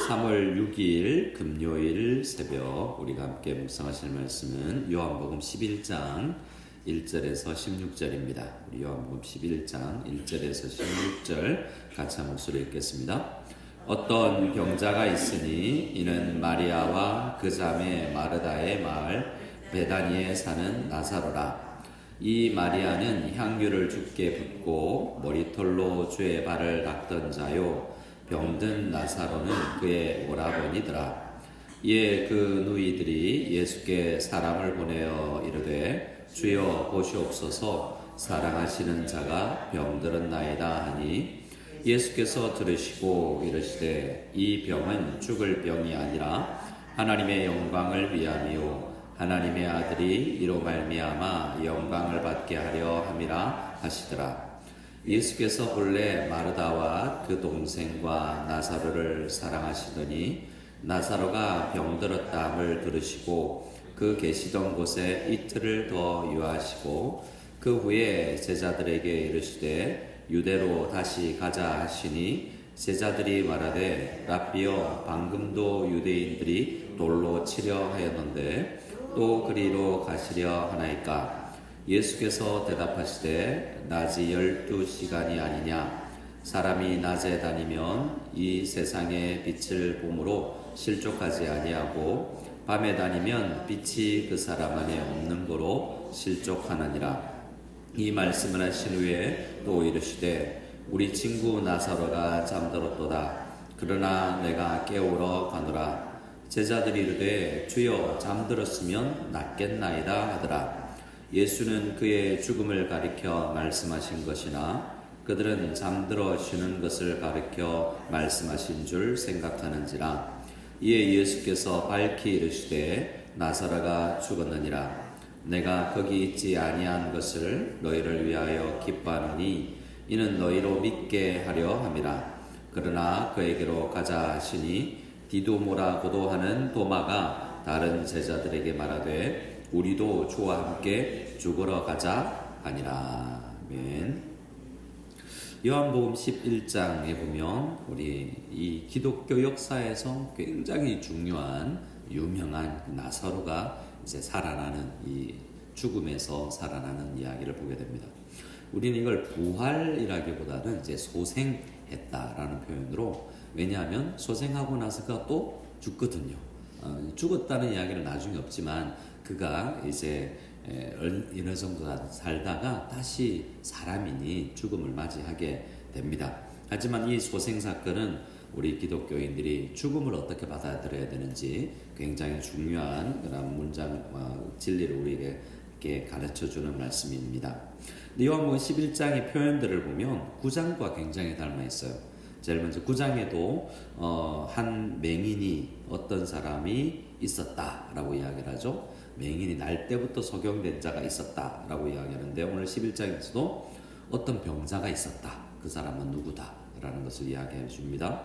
3월 6일 금요일 새벽 우리가 함께 묵상하실 말씀은 요한복음 11장 1절에서 16절입니다. 우리 요한복음 11장 1절에서 16절 같이 한 목소리 읽겠습니다. 어떤 병자가 있으니 이는 마리아와 그 자매 마르다의 마을 베다니에 사는 나사로라. 이 마리아는 향유를 주께 붓고 머리털로 주의 발을 닦던 자요, 병든 나사로는 그의 오라버니더라. 이에 그 누이들이 예수께 사람을 보내어 이르되 주여 보시옵소서, 사랑하시는 자가 병들었나이다 하니 예수께서 들으시고 이르시되 이 병은 죽을 병이 아니라 하나님의 영광을 위함이요 하나님의 아들이 이로 말미암아 영광을 받게 하려 함이라 하시더라. 예수께서 본래 마르다와 그 동생과 나사로를 사랑하시더니 나사로가 병들었다함을 들으시고 그 계시던 곳에 이틀을 더 유하시고 그 후에 제자들에게 이르시되 유대로 다시 가자 하시니 제자들이 말하되 랍비여, 방금도 유대인들이 돌로 치려 하였는데 또 그리로 가시려 하나이까? 예수께서 대답하시되 낮이 12시간이 아니냐? 사람이 낮에 다니면 이 세상의 빛을 봄으로 실족하지 아니하고 밤에 다니면 빛이 그 사람 안에 없는 거로 실족하느니라. 이 말씀을 하신 후에 또 이르시되 우리 친구 나사로가 잠들었도다. 그러나 내가 깨우러 가노라. 제자들이 이르되 주여, 잠들었으면 낫겠나이다 하더라. 예수는 그의 죽음을 가리켜 말씀하신 것이나 그들은 잠들어 쉬는 것을 가리켜 말씀하신 줄 생각하는지라. 이에 예수께서 밝히 이르시되 나사로가 죽었느니라. 내가 거기 있지 아니한 것을 너희를 위하여 기뻐하노니 이는 너희로 믿게 하려 함이라. 그러나 그에게로 가자 하시니 디도모라고도 하는 도마가 다른 제자들에게 말하되 우리도 주와 함께 죽으러 가자 하니라. 아멘. 요한복음 11장에 보면 우리 이 기독교 역사에서 굉장히 중요한 유명한 나사로가 이제 살아나는, 이 죽음에서 살아나는 이야기를 보게 됩니다. 우리는 이걸 부활이라기보다는 이제 소생했다라는 표현으로, 왜냐하면 소생하고 나서가 또 죽거든요. 죽었다는 이야기는 나중에 없지만 그가 이제 어느 정도 살다가 다시 사람이니 죽음을 맞이하게 됩니다. 하지만 이 소생 사건은 우리 기독교인들이 죽음을 어떻게 받아들여야 되는지 굉장히 중요한 그런 문장, 진리를 우리에게 가르쳐주는 말씀입니다. 요한복음 11장의 표현들을 보면 9장과 굉장히 닮아 있어요. 제일 먼저 9장에도 한 맹인이, 어떤 사람이 있었다라고 이야기를 하죠. 맹인이 날 때부터 소경된 자가 있었다라고 이야기하는데, 오늘 11장에서도 어떤 병자가 있었다, 그 사람은 누구다라는 것을 이야기해 줍니다.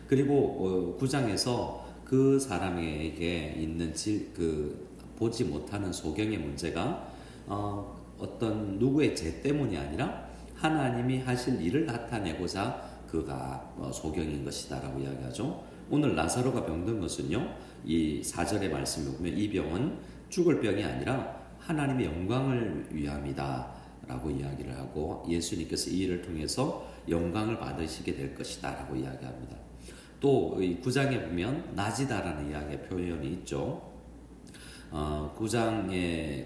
그리고 9장에서 그 사람에게 있는 보지 못하는 소경의 문제가 어떤 누구의 죄 때문이 아니라 하나님이 하실 일을 나타내고자 그가 소경인 것이다 라고 이야기하죠. 오늘 나사로가 병든 것은요, 이 4절의 말씀에 보면 이 병은 죽을 병이 아니라 하나님의 영광을 위함이다 라고 이야기를 하고, 예수님께서 이 일을 통해서 영광을 받으시게 될 것이다 라고 이야기합니다. 또 9장에 보면 낮이다라는 이야기의 표현이 있죠. 9장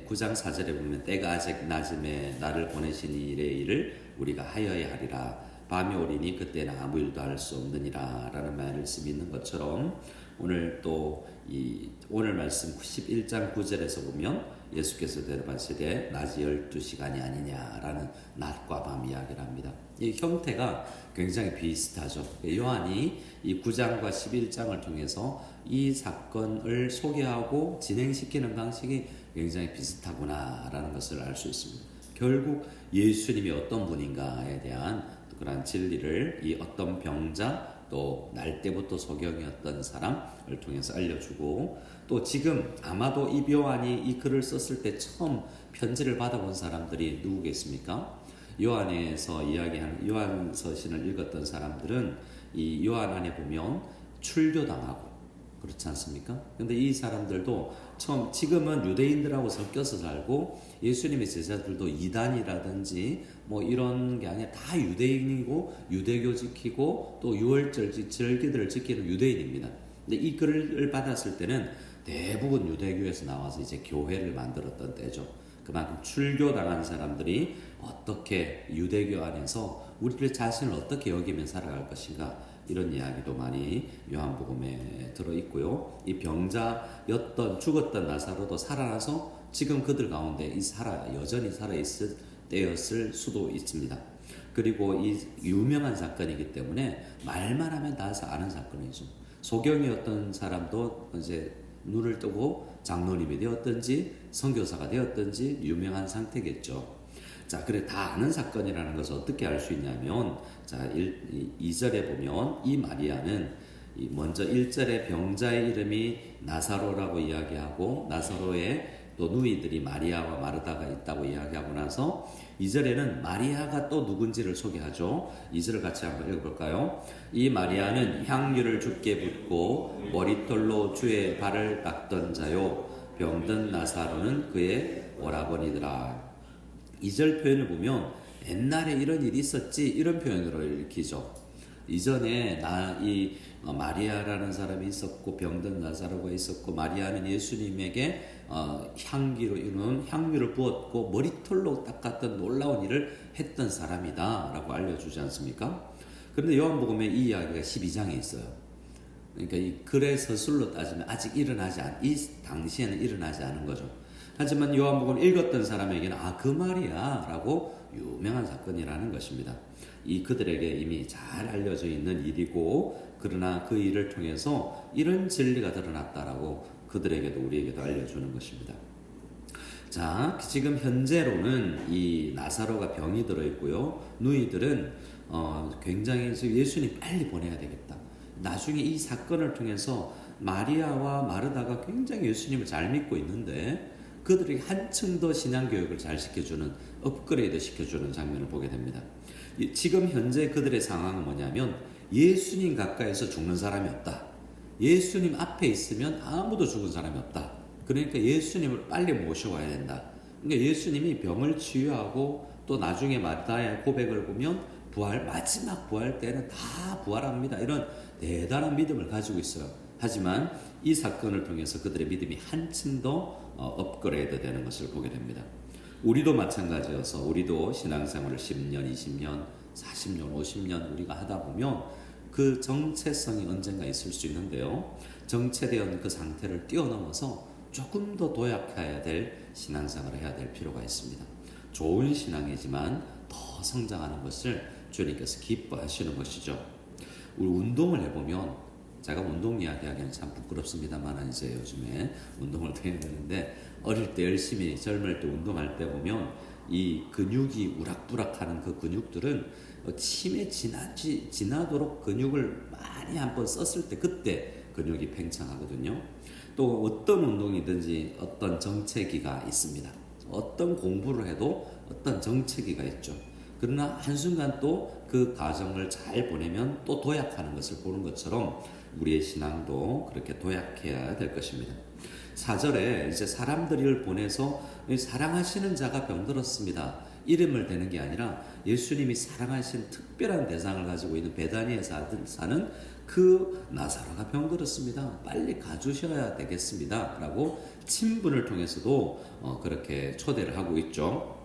4절에 보면 때가 아직 낮음에 나를 보내신 일의 일을 우리가 하여야 하리라. 밤이 오리니 그때는 아무 일도 할 수 없느니라 라는 말씀이 있는 것처럼, 오늘 또 오늘 말씀 11장 9절에서 보면 예수께서 대답하시되 낮이 12시간이 아니냐라는 낮과 밤 이야기를 합니다. 이 형태가 굉장히 비슷하죠. 요한이 이 9장과 11장을 통해서 이 사건을 소개하고 진행시키는 방식이 굉장히 비슷하구나라는 것을 알 수 있습니다. 결국 예수님이 어떤 분인가에 대한 그런 진리를 이 어떤 병자, 또 날 때부터 소경이었던 사람을 통해서 알려주고, 또 지금 아마도 이 요한이 이 글을 썼을 때 처음 편지를 받아본 사람들이 누구겠습니까? 요한에서 이야기하는 요한 서신을 읽었던 사람들은 이 요한 안에 보면 출교당하고 그렇지 않습니까? 근데 이 사람들도 지금은 유대인들하고 섞여서 살고 예수님의 제자들도 이단이라든지 뭐 이런 게 아니라 다 유대인이고 유대교 지키고 또 유월절 절기들을 지키는 유대인입니다. 근데 이 글을 받았을 때는 대부분 유대교에서 나와서 이제 교회를 만들었던 때죠. 그만큼 출교당한 사람들이 어떻게 유대교 안에서 우리들 자신을 어떻게 여기며 살아갈 것인가, 이런 이야기도 많이 요한복음에 들어있고요. 이 병자였던 죽었던 나사로도 살아나서 지금 그들 가운데 여전히 살아있을 때였을 수도 있습니다. 그리고 이 유명한 사건이기 때문에 말만 하면 다 아는 사건이죠. 소경이었던 사람도 이제 눈을 뜨고 장로님이 되었든지 선교사가 되었든지 유명한 상태겠죠. 자, 그래 다 아는 사건이라는 것을 어떻게 알 수 있냐면, 자, 2절에 보면 이 마리아는 먼저 1절에 병자의 이름이 나사로라고 이야기하고 나사로에 또 누이들이 마리아와 마르다가 있다고 이야기하고 나서 2절에는 마리아가 또 누군지를 소개하죠. 2절을 같이 한번 읽어볼까요? 이 마리아는 향유를 주께 붓고 머리털로 주의 발을 닦던 자요, 병든 나사로는 그의 오라버니더라. 2절 표현을 보면 옛날에 이런 일이 있었지, 이런 표현으로 읽히죠. 이전에 마리아라는 사람이 있었고 병든 나사로가 있었고 마리아는 예수님에게 향유를 부었고 머리털로 닦았던 놀라운 일을 했던 사람이다 라고 알려주지 않습니까? 그런데 요한복음에 이 이야기가 12장에 있어요. 그러니까 이 글의 서술로 따지면 아직 이 당시에는 일어나지 않은 거죠. 하지만 요한복음 읽었던 사람에게는 그 말이야 라고 유명한 사건이라는 것입니다. 그들에게 이미 잘 알려져 있는 일이고, 그러나 그 일을 통해서 이런 진리가 드러났다라고 그들에게도 우리에게도 알려주는 것입니다. 자, 지금 현재로는 이 나사로가 병이 들어있고요. 누이들은 굉장히 예수님 빨리 보내야 되겠다. 나중에 이 사건을 통해서 마리아와 마르다가 굉장히 예수님을 잘 믿고 있는데 그들이 한층 더 신앙교육을 잘 시켜주는, 업그레이드 시켜주는 장면을 보게 됩니다. 지금 현재 그들의 상황은 뭐냐면 예수님 가까이서 죽는 사람이 없다. 예수님 앞에 있으면 아무도 죽은 사람이 없다. 그러니까 예수님을 빨리 모셔와야 된다. 그러니까 예수님이 병을 치유하고 또 나중에 마르다의 고백을 보면 마지막 부활 때는 다 부활합니다. 이런 대단한 믿음을 가지고 있어요. 하지만 이 사건을 통해서 그들의 믿음이 한층 더 업그레이드 되는 것을 보게 됩니다. 우리도 마찬가지여서 우리도 신앙생활을 10년, 20년, 40년, 50년 우리가 하다 보면 그 정체성이 언젠가 있을 수 있는데요. 정체되어 그 상태를 뛰어넘어서 조금 더 도약해야 될 신앙생활을 해야 될 필요가 있습니다. 좋은 신앙이지만 더 성장하는 것을 주님께서 기뻐하시는 것이죠. 우리 운동을 해보면, 제가 운동 이야기하기는 참 부끄럽습니다만 이제 요즘에 운동을 해야 되는데, 어릴 때 열심히 젊을 때 운동할 때 보면 이 근육이 우락부락하는 그 근육들은 침에 지나도록 근육을 많이 한번 썼을 때 그때 근육이 팽창하거든요. 또 어떤 운동이든지 어떤 정체기가 있습니다. 어떤 공부를 해도 어떤 정체기가 있죠. 그러나 한순간 또 그 과정을 잘 보내면 또 도약하는 것을 보는 것처럼 우리의 신앙도 그렇게 도약해야 될 것입니다. 4절에 이제 사람들을 보내서 사랑하시는 자가 병들었습니다. 이름을 대는 게 아니라 예수님이 사랑하신 특별한 대상을 가지고 있는 베다니에 사는 그 나사로가 병들었습니다. 빨리 가주셔야 되겠습니다. 라고 친분을 통해서도 그렇게 초대를 하고 있죠.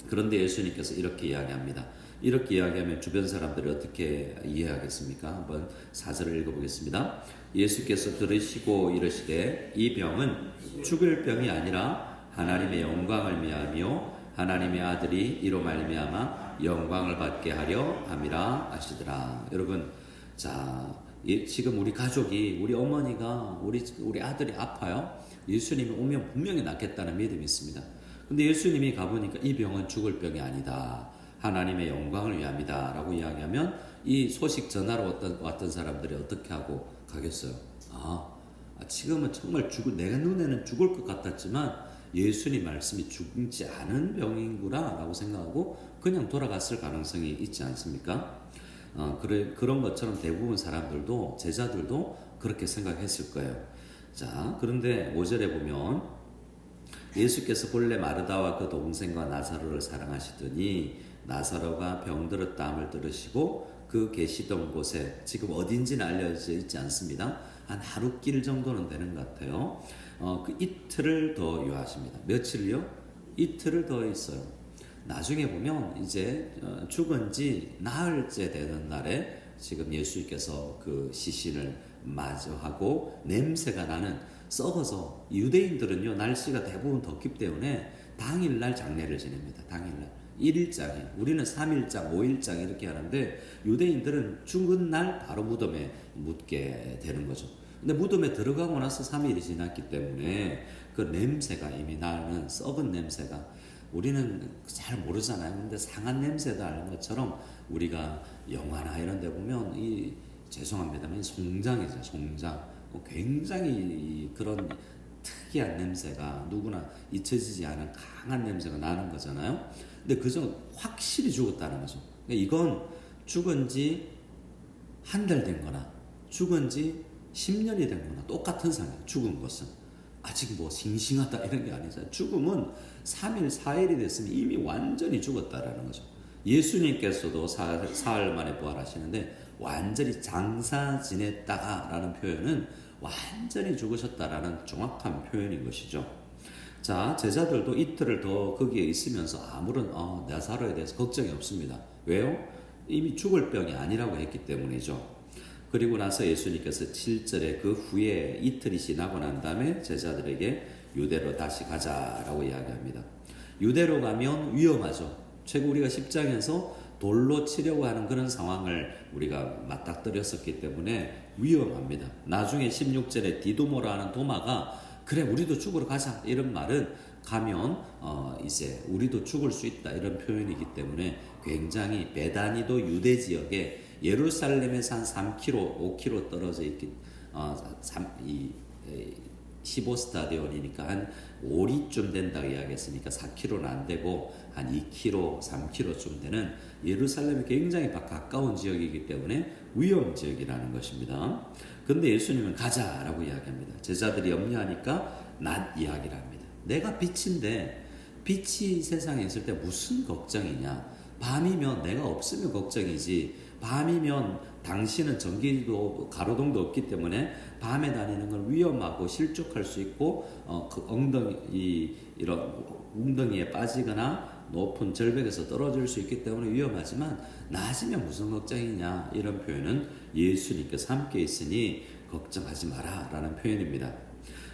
그런데 예수님께서 이렇게 이야기합니다. 이렇게 이야기하면 주변 사람들이 어떻게 이해하겠습니까? 한번 4절을 읽어보겠습니다. 예수께서 들으시고 이르시되 이 병은 죽을 병이 아니라 하나님의 영광을 위하며 하나님의 아들이 이로 말미암아 영광을 받게 하려 함이라 하시더라. 여러분, 자, 지금 우리 가족이, 우리 어머니가, 우리 아들이 아파요. 예수님이 오면 분명히 낫겠다는 믿음이 있습니다. 근데 예수님이 가보니까 이 병은 죽을 병이 아니다. 하나님의 영광을 위함이다 라고 이야기하면 이 소식 전하러 왔던 사람들이 어떻게 하고 가겠어요? 지금은 정말 내 눈에는 죽을 것 같았지만 예수님 말씀이 죽지 않은 병인구나 라고 생각하고 그냥 돌아갔을 가능성이 있지 않습니까? 그런 것처럼 대부분 사람들도, 제자들도 그렇게 생각했을 거예요. 자, 그런데 5절에 보면 예수께서 본래 마르다와 그 동생과 나사로를 사랑하시더니 나사로가 병들었다함을 들으시고 그 계시던 곳에, 지금 어딘지는 알려져 있지 않습니다. 한 하루길 정도는 되는 것 같아요. 그 이틀을 더 유하십니다. 며칠요? 이틀을 더 있어요. 나중에 보면 이제 죽은 지 나흘째 되는 날에 지금 예수님께서 그 시신을 마주하고 냄새가 나는, 썩어서, 유대인들은요 날씨가 대부분 덥기 때문에 당일날 장례를 지냅니다. 당일날 1일장에, 우리는 3일장 5일장 이렇게 하는데 유대인들은 죽은 날 바로 무덤에 묻게 되는 거죠. 근데 무덤에 들어가고 나서 3일이 지났기 때문에 그 냄새가 이미 나는, 썩은 냄새가, 우리는 잘 모르잖아요. 근데 상한 냄새도 아는 것처럼 우리가 영화나 이런 데 보면 죄송합니다만 송장이죠. 송장. 굉장히 그런 특이한 냄새가 누구나 잊혀지지 않은 강한 냄새가 나는 거잖아요. 근데 그저 확실히 죽었다는 거죠. 그러니까 이건 죽은 지 한 달 된 거나 죽은 지 10년이 된 거나 똑같은 상황이에요. 죽은 것은 아직 뭐 싱싱하다 이런 게 아니잖아요. 죽음은 3일 4일이 됐으면 이미 완전히 죽었다라는 거죠. 예수님께서도 사흘 만에 부활하시는데 완전히 장사 지냈다가라는 표현은 완전히 죽으셨다라는 정확한 표현인 것이죠. 자, 제자들도 이틀을 더 거기에 있으면서 아무런 나사로에 대해서 걱정이 없습니다. 왜요? 이미 죽을 병이 아니라고 했기 때문이죠. 그리고 나서 예수님께서 7절에 그 후에 이틀이 지나고 난 다음에 제자들에게 유대로 다시 가자라고 이야기합니다. 유대로 가면 위험하죠. 최고 우리가 10장에서 돌로 치려고 하는 그런 상황을 우리가 맞닥뜨렸었기 때문에 위험합니다. 나중에 16절에 디도모라 하는 도마가 그래 우리도 죽으러 가자 이런 말은 가면 이제 우리도 죽을 수 있다 이런 표현이기 때문에 굉장히 베다니도 유대 지역에 예루살렘에서 한 3km, 5km 떨어져 있기 15스타디온이니까 한 5리쯤 된다고 이야기했으니까 4km는 안 되고 한 2km, 3km쯤 되는 예루살렘에 굉장히 가까운 지역이기 때문에 위험 지역이라는 것입니다. 그런데 예수님은 가자라고 이야기합니다. 제자들이 염려하니까 낮 이야기를 합니다. 내가 빛인데 빛이 세상에 있을 때 무슨 걱정이냐. 밤이면 내가 없으면 걱정이지. 밤이면 당신은 전기도 가로등도 없기 때문에 밤에 다니는 건 위험하고 실족할 수 있고 그 이런 웅덩이에 빠지거나 높은 절벽에서 떨어질 수 있기 때문에 위험하지만 낮이면 무슨 걱정이냐 이런 표현은 예수님께서 함께 있으니 걱정하지 마라 라는 표현입니다.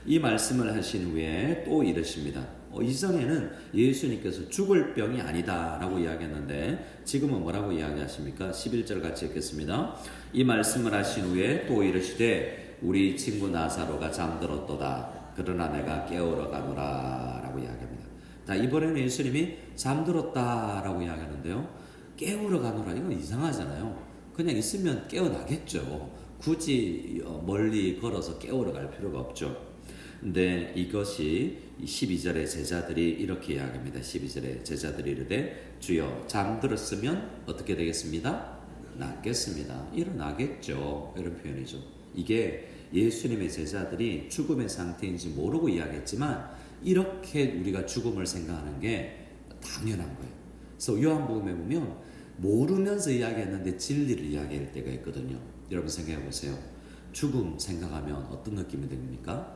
이 말씀을 하신 후에 또 이러십니다. 이전에는 예수님께서 죽을 병이 아니다 라고 이야기했는데 지금은 뭐라고 이야기하십니까? 11절 같이 읽겠습니다. 이 말씀을 하신 후에 또 이르시되 우리 친구 나사로가 잠들었도다. 그러나 내가 깨우러 가노라 라고 이야기합니다. 자, 이번에는 예수님이 잠들었다 라고 이야기하는데요. 깨우러 가노라 이건 이상하잖아요. 그냥 있으면 깨어나겠죠. 굳이 멀리 걸어서 깨우러 갈 필요가 없죠. 근데 이것이 12절에 제자들이 이렇게 이야기합니다. 12절에 제자들이 이르되 주여 잠들었으면 어떻게 되겠습니다? 낫겠습니다. 일어나겠죠. 이런 표현이죠. 이게 예수님의 제자들이 죽음의 상태인지 모르고 이야기했지만 이렇게 우리가 죽음을 생각하는 게 당연한 거예요. 그래서 요한복음에 보면 모르면서 이야기했는데 진리를 이야기할 때가 있거든요. 여러분 생각해 보세요. 죽음 생각하면 어떤 느낌이 듭니까?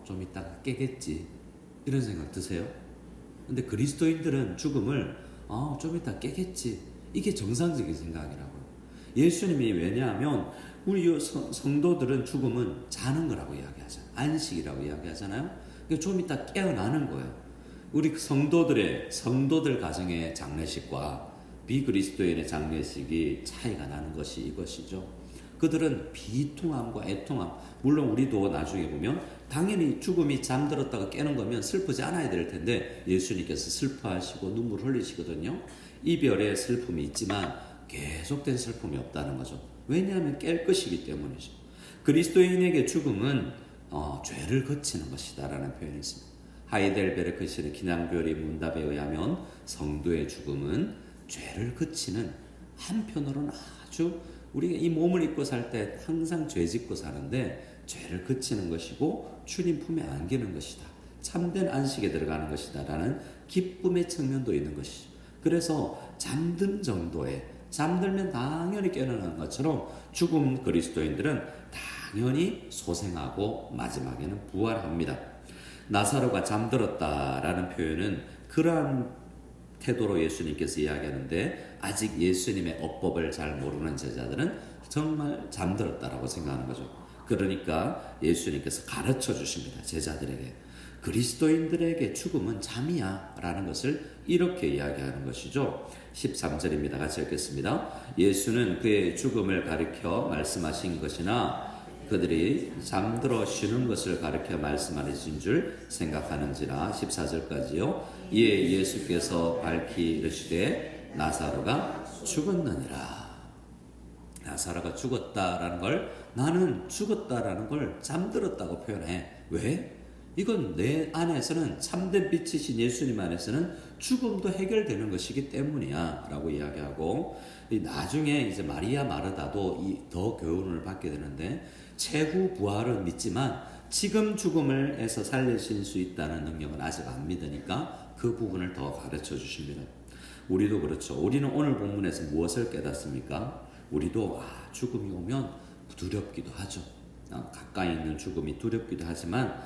좀 이따가 깨겠지 이런 생각 드세요? 근데 그리스도인들은 죽음을 좀 이따 깨겠지 이게 정상적인 생각이라고요. 예수님이 왜냐하면 우리 성도들은 죽음은 자는 거라고 이야기하잖아요. 안식이라고 이야기하잖아요. 그러니까 좀 이따 깨어나는 거예요. 우리 성도들 가정의 장례식과 비그리스도인의 장례식이 차이가 나는 것이 이것이죠. 그들은 비통함과 애통함, 물론 우리도 나중에 보면 당연히 죽음이 잠들었다가 깨는 거면 슬프지 않아야 될 텐데 예수님께서 슬퍼하시고 눈물 흘리시거든요. 이별의 슬픔이 있지만 계속된 슬픔이 없다는 거죠. 왜냐하면 깰 것이기 때문이죠. 그리스도인에게 죽음은 죄를 거치는 것이다 라는 표현이 있습니다. 하이델베르크시의 기남교리 문답에 의하면 성도의 죽음은 죄를 거치는, 한편으로는 아주 우리가 이 몸을 입고 살 때 항상 죄 짓고 사는데 죄를 그치는 것이고 주님 품에 안기는 것이다. 참된 안식에 들어가는 것이다 라는 기쁨의 측면도 있는 것이죠. 그래서 잠든 정도에 잠들면 당연히 깨어나는 것처럼 죽은 그리스도인들은 당연히 소생하고 마지막에는 부활합니다. 나사로가 잠들었다라는 표현은 그러한 태도로 예수님께서 이야기하는데 아직 예수님의 어법을 잘 모르는 제자들은 정말 잠들었다라고 생각하는 거죠. 그러니까 예수님께서 가르쳐 주십니다. 제자들에게. 그리스도인들에게 죽음은 잠이야 라는 것을 이렇게 이야기하는 것이죠. 13절입니다. 같이 읽겠습니다. 예수는 그의 죽음을 가리켜 말씀하신 것이나 그들이 잠들어 쉬는 것을 가리켜 말씀하신 줄 생각하는지라. 14절까지요. 이에 예수께서 밝히 이르시되 나사로가 죽었느니라. 나사로가 죽었다라는 걸, 나는 죽었다라는 걸 잠들었다고 표현해. 왜? 이건 내 안에서는, 참된 빛이신 예수님 안에서는 죽음도 해결되는 것이기 때문이야 라고 이야기하고, 나중에 이제 마리아 마르다도 더 교훈을 받게 되는데, 최후 부활은 믿지만 지금 죽음을 해서 살리실 수 있다는 능력은 아직 안 믿으니까 그 부분을 더 가르쳐 주십니다. 우리도 그렇죠. 우리는 오늘 본문에서 무엇을 깨닫습니까? 우리도 죽음이 오면 두렵기도 하죠. 가까이 있는 죽음이 두렵기도 하지만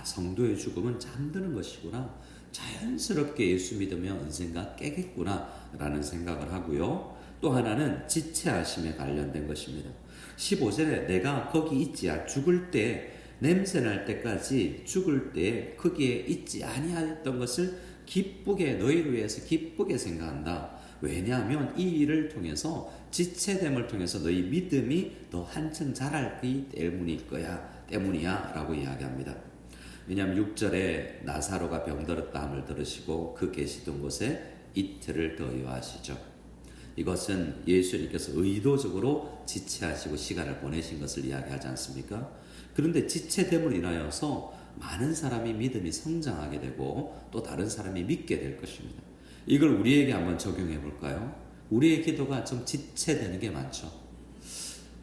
성도의 죽음은 잠드는 것이구나. 자연스럽게 예수 믿으면 언젠가 깨겠구나 라는 생각을 하고요. 또 하나는 지체하심에 관련된 것입니다. 15절에 내가 거기 있지 죽을 때 냄새 날 때까지 죽을 때 거기에 있지 아니하였던 것을 기쁘게 너희를 위해서 기쁘게 생각한다. 왜냐하면 이 일을 통해서 지체됨을 통해서 너희 믿음이 더 한층 자랄기 때문이야 라고 이야기합니다. 왜냐하면 6절에 나사로가 병들었다 함을 들으시고 그 계시던 곳에 이틀을 더 요하시죠. 이것은 예수님께서 의도적으로 지체하시고 시간을 보내신 것을 이야기하지 않습니까? 그런데 지체됨을 인하여서 많은 사람이 믿음이 성장하게 되고 또 다른 사람이 믿게 될 것입니다. 이걸 우리에게 한번 적용해 볼까요? 우리의 기도가 좀 지체되는 게 많죠.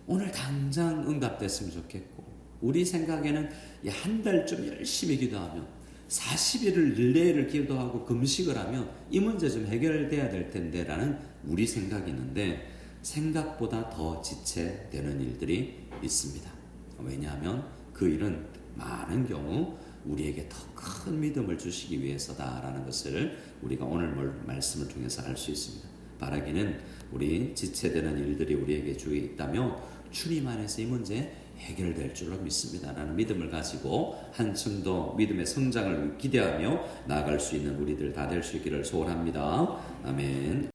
오늘 당장 응답됐으면 좋겠고, 우리 생각에는 한 달쯤 열심히 기도하면 40일을 릴레이를 기도하고 금식을 하면 이 문제 좀 해결돼야 될 텐데 라는 우리 생각이 있는데, 생각보다 더 지체되는 일들이 있습니다. 왜냐하면 그 일은 많은 경우 우리에게 더 큰 믿음을 주시기 위해서다라는 것을 우리가 오늘 말씀을 통해서 알 수 있습니다. 바라기는 우리 지체되는 일들이 우리에게 주위에 있다면 주님 안에서 이 문제 해결될 줄로 믿습니다 라는 믿음을 가지고 한층 더 믿음의 성장을 기대하며 나아갈 수 있는 우리들 다 될 수 있기를 소원합니다. 아멘.